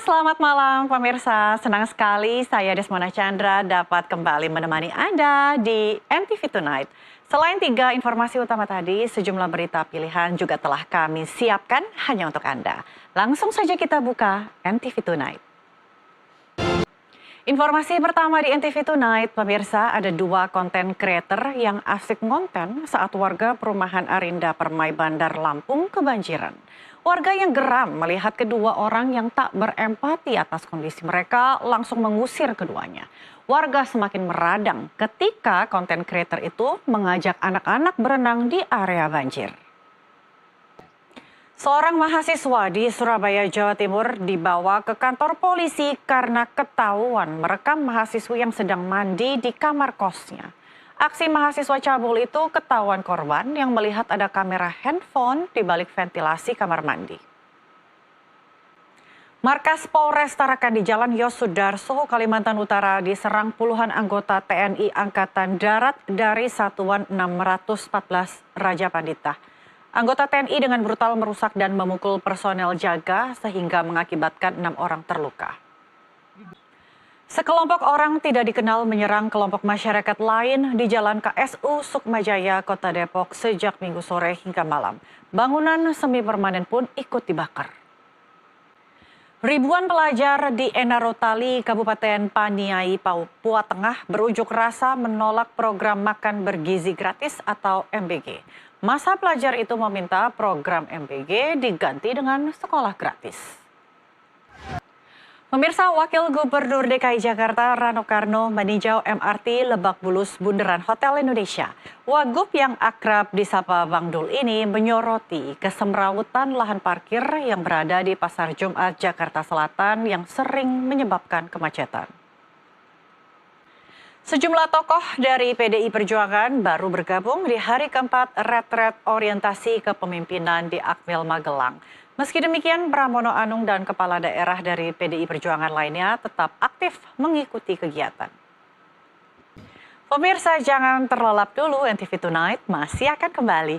Selamat malam pemirsa. Senang sekali saya Desmona Chandra dapat kembali menemani Anda di NTV Tonight. Selain 3 informasi utama tadi, sejumlah berita pilihan juga telah kami siapkan hanya untuk Anda. Langsung saja kita buka NTV Tonight. Informasi pertama di NTV Tonight, pemirsa, ada 2 konten creator yang asik ngonten saat warga perumahan Arinda Permai Bandar Lampung kebanjiran. Warga yang geram melihat kedua orang yang tak berempati atas kondisi mereka langsung mengusir keduanya. Warga semakin meradang ketika konten creator itu mengajak anak-anak berenang di area banjir. Seorang mahasiswa di Surabaya, Jawa Timur dibawa ke kantor polisi karena ketahuan merekam mahasiswa yang sedang mandi di kamar kosnya. Aksi mahasiswa cabul itu ketahuan korban yang melihat ada kamera handphone di balik ventilasi kamar mandi. Markas Polres Tarakan di Jalan Yosudarso, Kalimantan Utara diserang puluhan anggota TNI Angkatan Darat dari Satuan 614 Raja Pandita. Anggota TNI dengan brutal merusak dan memukul personel jaga sehingga mengakibatkan 6 orang terluka. Sekelompok orang tidak dikenal menyerang kelompok masyarakat lain di Jalan KSU Sukmajaya, Kota Depok sejak Minggu sore hingga malam. Bangunan semi permanen pun ikut dibakar. Ribuan pelajar di Enarotali, Kabupaten Paniai, Papua Tengah berunjuk rasa menolak program makan bergizi gratis atau MBG. Masa pelajar itu meminta program MBG diganti dengan sekolah gratis. Pemirsa, Wakil Gubernur DKI Jakarta Rano Karno meninjau MRT Lebak Bulus Bundaran Hotel Indonesia. Wagub yang akrab disapa Bang Dul ini menyoroti kesemrawutan lahan parkir yang berada di Pasar Jumat Jakarta Selatan yang sering menyebabkan kemacetan. Sejumlah tokoh dari PDI Perjuangan baru bergabung di hari keempat retret orientasi kepemimpinan di Akmil Magelang. Meski demikian, Pramono Anung dan kepala daerah dari PDI Perjuangan lainnya tetap aktif mengikuti kegiatan. Pemirsa, jangan terlelap dulu, NTV Tonight masih akan kembali.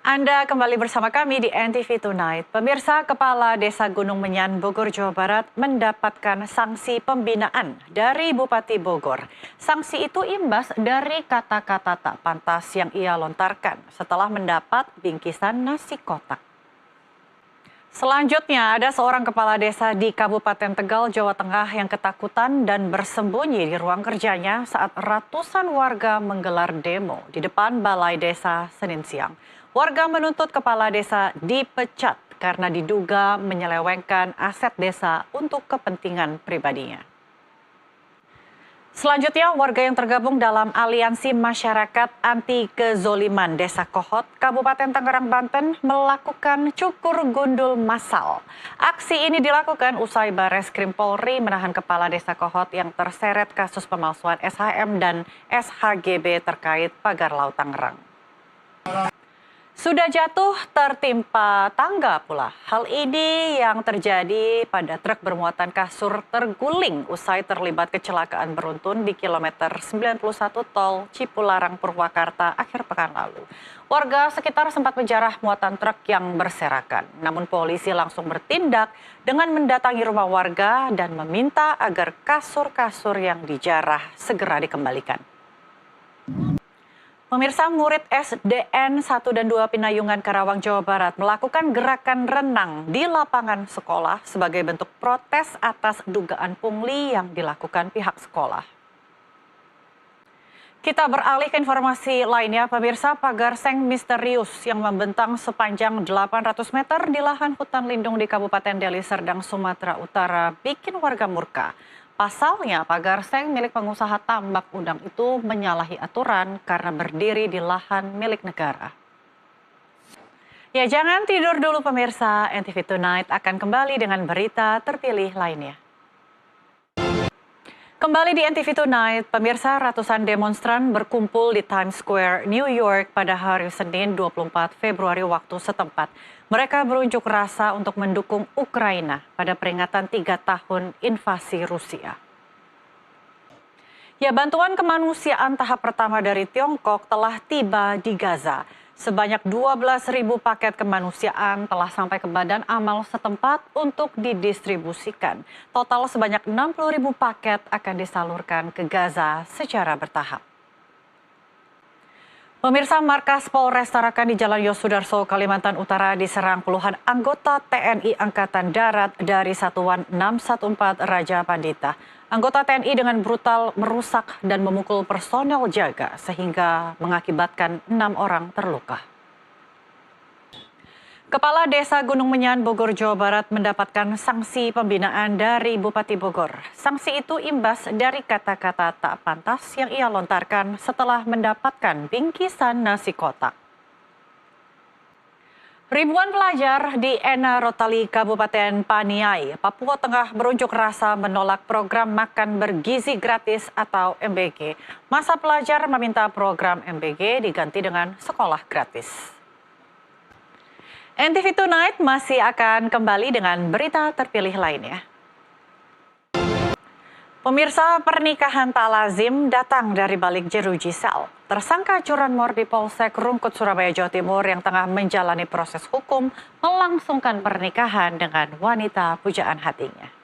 Anda kembali bersama kami di NTV Tonight. Pemirsa, Kepala Desa Gunung Menyan, Bogor, Jawa Barat mendapatkan sanksi pembinaan dari Bupati Bogor. Sanksi itu imbas dari kata-kata tak pantas yang ia lontarkan setelah mendapat bingkisan nasi kotak. Selanjutnya, ada seorang kepala desa di Kabupaten Tegal, Jawa Tengah yang ketakutan dan bersembunyi di ruang kerjanya saat ratusan warga menggelar demo di depan Balai Desa Senin siang. Warga menuntut kepala desa dipecat karena diduga menyelewengkan aset desa untuk kepentingan pribadinya. Selanjutnya, warga yang tergabung dalam Aliansi Masyarakat Anti Kezoliman Desa Kohot, Kabupaten Tangerang, Banten melakukan cukur gundul massal. Aksi ini dilakukan usai Bareskrim Polri menahan kepala Desa Kohot yang terseret kasus pemalsuan SHM dan SHGB terkait pagar laut Tangerang. Sudah jatuh tertimpa tangga pula. Hal ini yang terjadi pada truk bermuatan kasur terguling usai terlibat kecelakaan beruntun di kilometer 91 tol Cipularang Purwakarta akhir pekan lalu. Warga sekitar sempat menjarah muatan truk yang berserakan. Namun polisi langsung bertindak dengan mendatangi rumah warga dan meminta agar kasur-kasur yang dijarah segera dikembalikan. Pemirsa, murid SDN 1 dan 2 Pinayungan, Karawang, Jawa Barat melakukan gerakan renang di lapangan sekolah sebagai bentuk protes atas dugaan pungli yang dilakukan pihak sekolah. Kita beralih ke informasi lainnya, pemirsa. Pagar seng misterius yang membentang sepanjang 800 meter di lahan hutan lindung di Kabupaten Deli Serdang, Sumatera Utara bikin warga murka. Pasalnya, pagar seng milik pengusaha tambak udang itu menyalahi aturan karena berdiri di lahan milik negara. Ya, jangan tidur dulu pemirsa, NTV Tonight akan kembali dengan berita terpilih lainnya. Kembali di NTV Tonight, pemirsa, ratusan demonstran berkumpul di Times Square, New York pada hari Senin 24 Februari waktu setempat. Mereka berunjuk rasa untuk mendukung Ukraina pada peringatan 3 tahun invasi Rusia. Ya, bantuan kemanusiaan tahap pertama dari Tiongkok telah tiba di Gaza. Sebanyak 12.000 paket kemanusiaan telah sampai ke badan amal setempat untuk didistribusikan. Total sebanyak 60.000 paket akan disalurkan ke Gaza secara bertahap. Pemirsa, markas Polres Tarakan di Jalan Yosudarso, Kalimantan Utara diserang puluhan anggota TNI Angkatan Darat dari Satuan 614 Raja Pandita. Anggota TNI dengan brutal merusak dan memukul personel jaga sehingga mengakibatkan 6 orang terluka. Kepala Desa Gunung Menyan, Bogor, Jawa Barat mendapatkan sanksi pembinaan dari Bupati Bogor. Sanksi itu imbas dari kata-kata tak pantas yang ia lontarkan setelah mendapatkan bingkisan nasi kotak. Ribuan pelajar di Ena Rotali, Kabupaten Paniai, Papua Tengah berunjuk rasa menolak program makan bergizi gratis atau MBG. Masa pelajar meminta program MBG diganti dengan sekolah gratis. NTV Tonight masih akan kembali dengan berita terpilih lainnya. Pemirsa, pernikahan tak lazim datang dari balik jeruji sel. Tersangka curanmor di Polsek Rungkut, Surabaya, Jawa Timur yang tengah menjalani proses hukum melangsungkan pernikahan dengan wanita pujaan hatinya.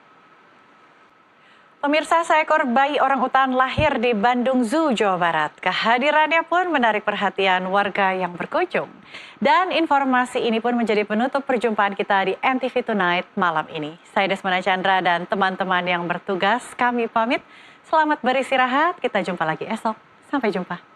Pemirsa, seekor bayi orangutan lahir di Bandung Zoo, Jawa Barat. Kehadirannya pun menarik perhatian warga yang berkunjung. Dan informasi ini pun menjadi penutup perjumpaan kita di NTV Tonight malam ini. Saya Desmana Chandra dan teman-teman yang bertugas, kami pamit. Selamat beristirahat, kita jumpa lagi esok. Sampai jumpa.